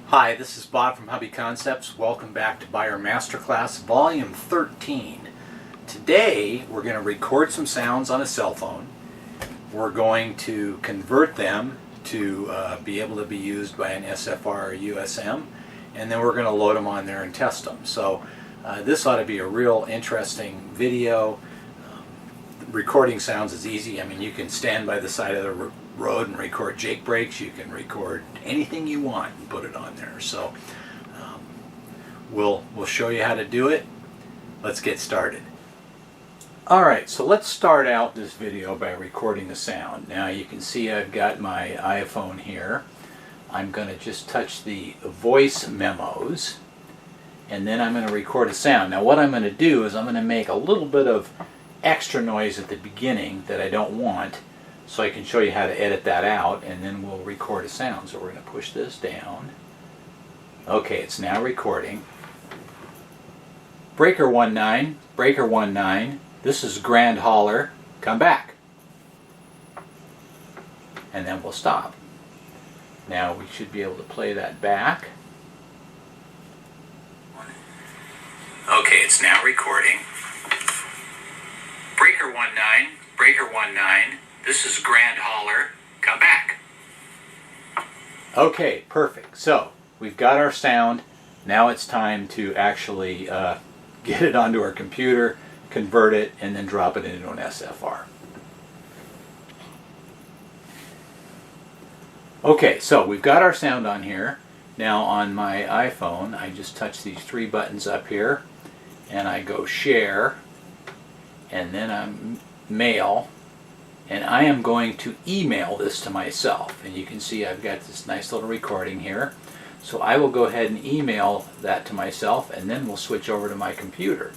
Hi, this is Bob from Hobbyconcepts. Welcome back to Beier Masterclass Volume 13. Today we're going to record some sounds on a cell phone. We're going to convert them to be able to be used by an SFR or USM, and then we're going to load them on there and test them. So this ought to be a real interesting video. Recording sounds is easy. I mean, you can stand by the side of the road and record jake brakes. You can record anything you want and put it on there. So we'll show you how to do it. Let's get started. Alright, so let's start out this video by recording the sound. Now you can see I've got my iPhone here. I'm going to just touch the voice memos, and then I'm going to record a sound. Now what I'm going to do is I'm going to make a little bit of extra noise at the beginning that I don't want, so I can show you how to edit that out, and then we'll record a sound. So we're going to push this down. Okay, it's now recording. Breaker 19, breaker 19, this is Grand Holler, come back. And then we'll stop. Now we should be able to play that back. Okay, it's now recording. Breaker 19, breaker 19, this is Grand Holler, come back. Okay, perfect. So we've got our sound. Now it's time to actually get it onto our computer, convert it, and then drop it into an SFR. Okay, so we've got our sound on here. Now on my iPhone, I just touch these three buttons up here, and I go share, and then I'm mail, and I am going to email this to myself. And you can see I've got this nice little recording here. So I will go ahead and email that to myself, and then we'll switch over to my computer.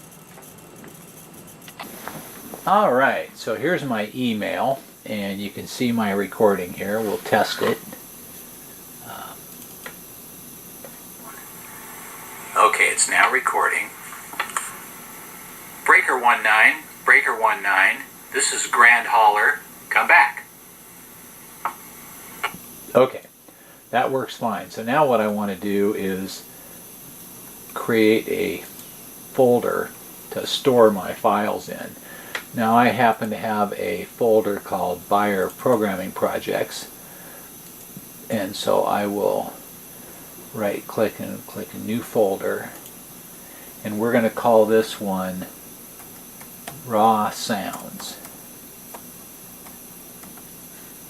Alright, so here's my email, and you can see my recording here. We'll test it. Okay, it's now recording. Breaker 19, breaker 19, this is Grand Holler, come back. Okay, that works fine. So now what I want to do is create a folder to store my files in. Now I happen to have a folder called Beier Programming Projects, and so I will right click and click a new folder, and we're going to call this one Raw Sounds,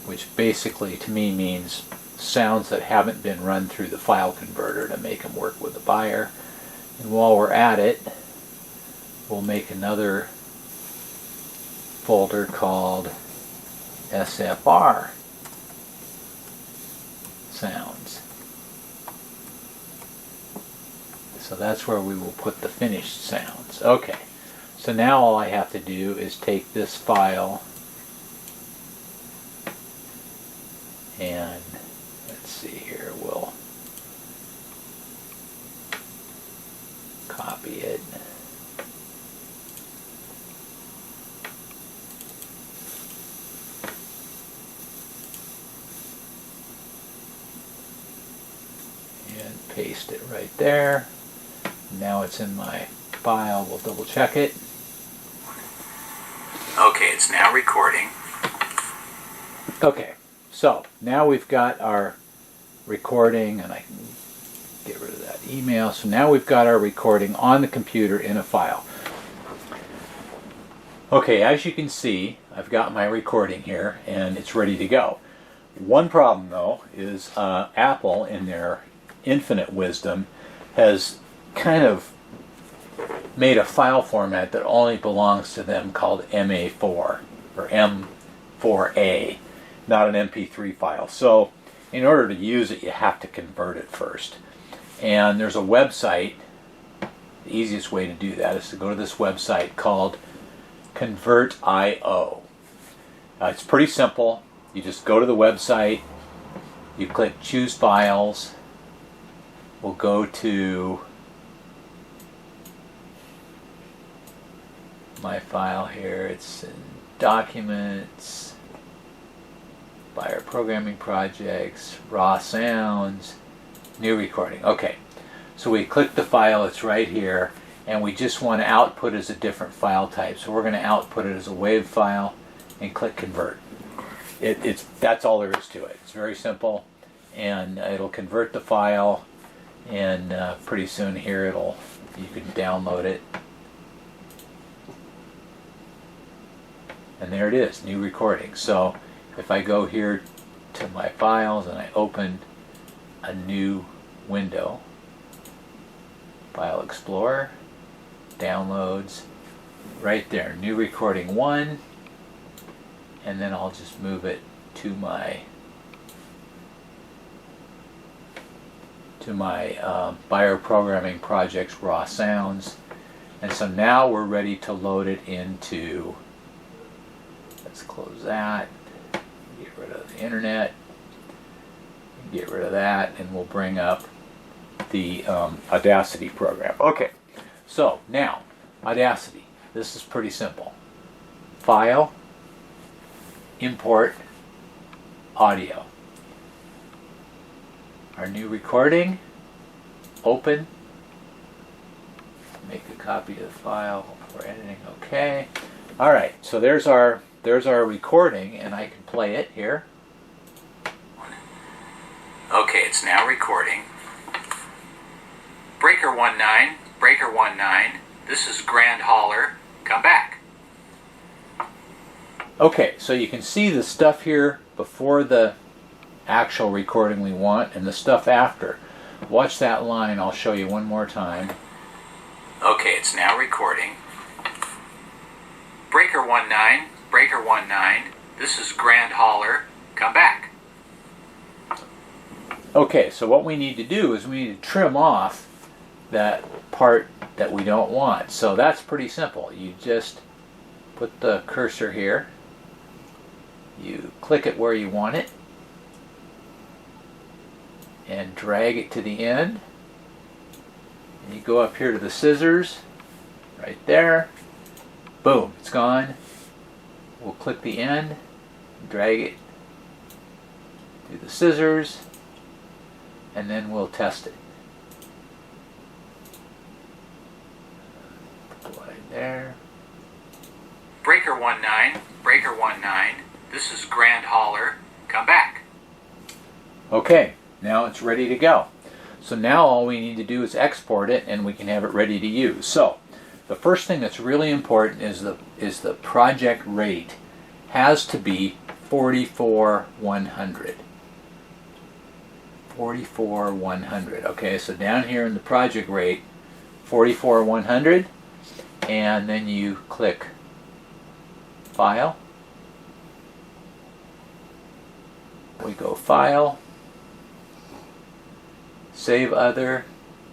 which basically to me means sounds that haven't been run through the file converter to make them work with the Beier. And while we're at it, we'll make another folder called SFR Sounds. So that's where we will put the finished sounds. Okay, so now all I have to do is take this file and let's see here, we'll copy it. And paste it right there. Now it's in my file. We'll double check it. Okay, it's now recording. Okay, so now we've got our recording, and I can get rid of that email. So now we've got our recording on the computer in a file. Okay, as you can see, I've got my recording here and it's ready to go. One problem though is Apple, in their infinite wisdom, has kind of made a file format that only belongs to them called MA4 or M4A, not an MP3 file. So in order to use it, you have to convert it first. And there's a website. The easiest way to do that is to go to this website called Convert.io. It's pretty simple. You just go to the website, you click Choose Files. We'll go to my file here. It's in Documents, Beier Programming Projects, Raw Sounds, New recording. Okay. So we click the file, it's right here, and we just want to output as a different file type. So we're going to output it as a WAV file and click convert. That's all there is to it. It's very simple, and it'll convert the file, and pretty soon here you can download it. And there it is, new recording. So if I go here to my files and I open a new window, File Explorer, Downloads, right there, new recording 1, and then I'll just move it to my Beier Programming Projects raw sounds. And so now we're ready to load it into, let's close that, get rid of the internet, get rid of that, and we'll bring up the Audacity program. Okay, so now Audacity. This is pretty simple. File, import, audio. Our new recording, open, make a copy of the file for editing. Okay. All right, so there's our recording, and I can play it here. Okay, it's now recording. Breaker 19, Breaker 19, this is Grand Hauler, come back. Okay, so you can see the stuff here before the actual recording we want and the stuff after. Watch that line, I'll show you one more time. Okay, it's now recording. Breaker 19, Breaker 19, this is Grand Hauler, come back. Okay, so what we need to do is we need to trim off that part that we don't want. So that's pretty simple. You just put the cursor here, you click it where you want it, and drag it to the end. And you go up here to the scissors, right there. Boom, it's gone. We'll click the end, drag it to the scissors, and then we'll test it. Right there. Breaker 19, Breaker 19, this is Grand Hauler, come back. Okay, now it's ready to go. So now all we need to do is export it, and we can have it ready to use. So the first thing that's really important is the project rate has to be 44,100. 44,100. Okay, so down here in the project rate, 44,100, and then you click File. We go File, Save Other,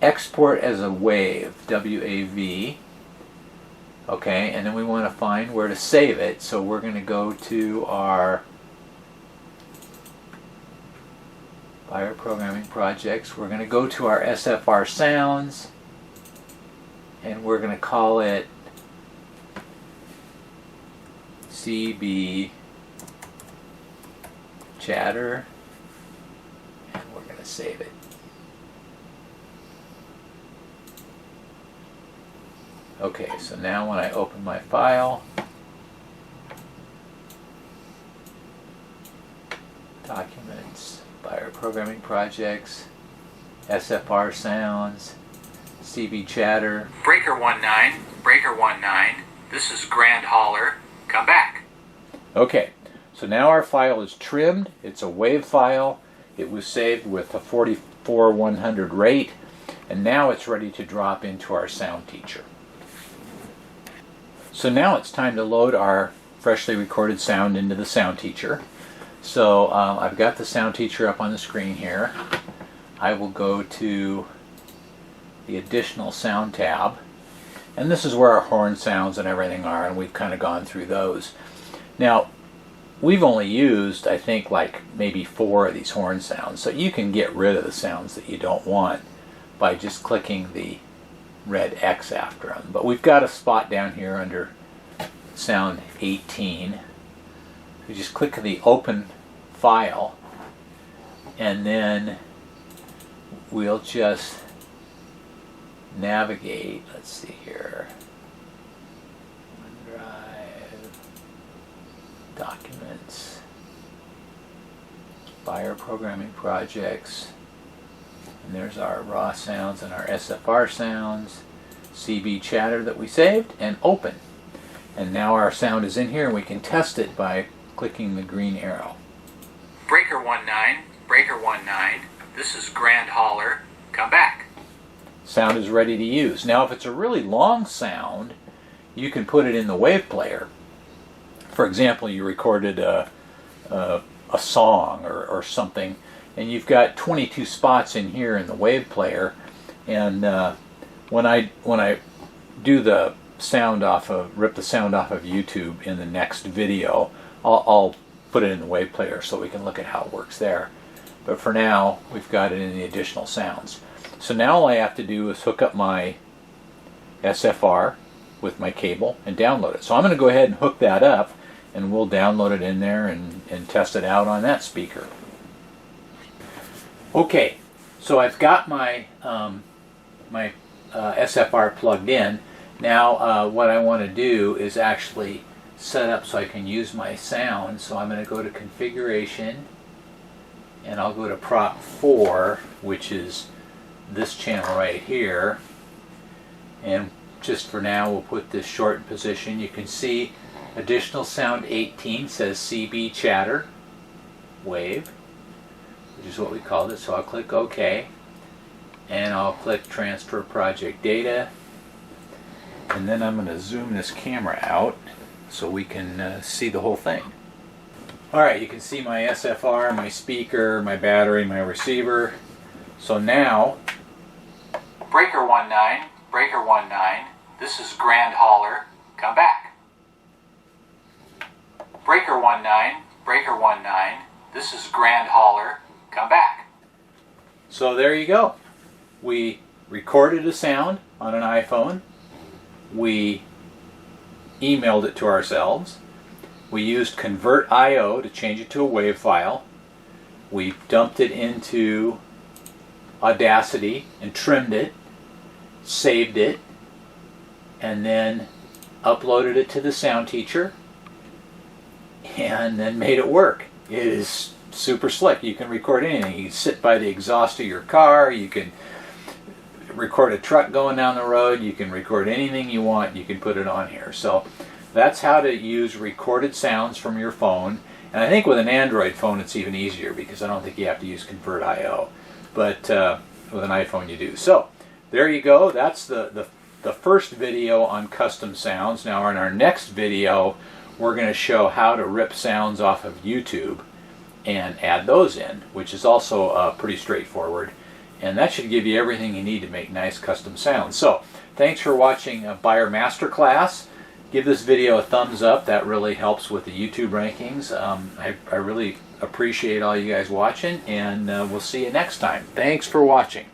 Export as a WAV, W-A-V. Okay, and then we want to find where to save it, so we're going to go to our Beier Programming Projects. We're going to go to our SFR Sounds, and we're going to call it CB Chatter, and we're going to save it. Okay, so now when I open my file, Documents, Beier Programming Projects, SFR Sounds, CB Chatter. Breaker 19, Breaker 19, this is Grand Hauler, come back. Okay, so now our file is trimmed. It's a WAV file. It was saved with a 44,100 rate, and now it's ready to drop into our sound teacher. So now it's time to load our freshly recorded sound into the sound teacher. So I've got the sound teacher up on the screen here. I will go to the additional sound tab, and this is where our horn sounds and everything are, and we've kind of gone through those. Now we've only used, I think, like maybe 4 of these horn sounds, so you can get rid of the sounds that you don't want by just clicking the red X after them. But we've got a spot down here under sound 18. We just click the open file, and then we'll just navigate. Let's see here. OneDrive, Documents, Beier Programming Projects, and there's our raw sounds and our SFR sounds, CB chatter that we saved, and open. And now our sound is in here, and we can test it by clicking the green arrow. Breaker 19, Breaker 19, this is Grand Holler, come back. Sound is ready to use. Now if it's a really long sound, you can put it in the wave player. For example, you recorded a song or something, and you've got 22 spots in here in the wave player, and when I do the sound off of, rip the sound off of YouTube in the next video, I'll put it in the wave player so we can look at how it works there. But for now, we've got it in the additional sounds. So now all I have to do is hook up my SFR with my cable and download it. So I'm going to go ahead and hook that up, and we'll download it in there and test it out on that speaker. Okay, so I've got my SFR plugged in. Now what I want to do is actually set up so I can use my sound. So I'm going to go to Configuration, and I'll go to Prop 4, which is this channel right here. And just for now, we'll put this short in position. You can see additional sound 18 says CB chatter wave, which is what we called it. So I'll click OK, and I'll click Transfer Project Data, and then I'm going to zoom this camera out so we can see the whole thing. Alright, you can see my SFR, my speaker, my battery, my receiver. So now, Breaker 19, Breaker 19, this is Grand Holler, come back. Breaker 19, Breaker 19, this is Grand Holler, come back. So there you go. We recorded a sound on an iPhone. We emailed it to ourselves. We used Convert.io to change it to a WAV file. We dumped it into Audacity and trimmed it, saved it, and then uploaded it to the sound teacher, and then made it work. It is super slick. You can record anything. You can sit by the exhaust of your car. You can record a truck going down the road. You can record anything you want. You can put it on here. So that's how to use recorded sounds from your phone. And I think with an Android phone it's even easier, because I don't think you have to use Convert.io. But with an iPhone you do. So there you go. That's the first video on custom sounds. Now in our next video we're going to show how to rip sounds off of YouTube and add those in, which is also pretty straightforward. And that should give you everything you need to make nice custom sounds. So thanks for watching Beier Masterclass. Give this video a thumbs up. That really helps with the YouTube rankings. I really appreciate all you guys watching, and we'll see you next time. Thanks for watching.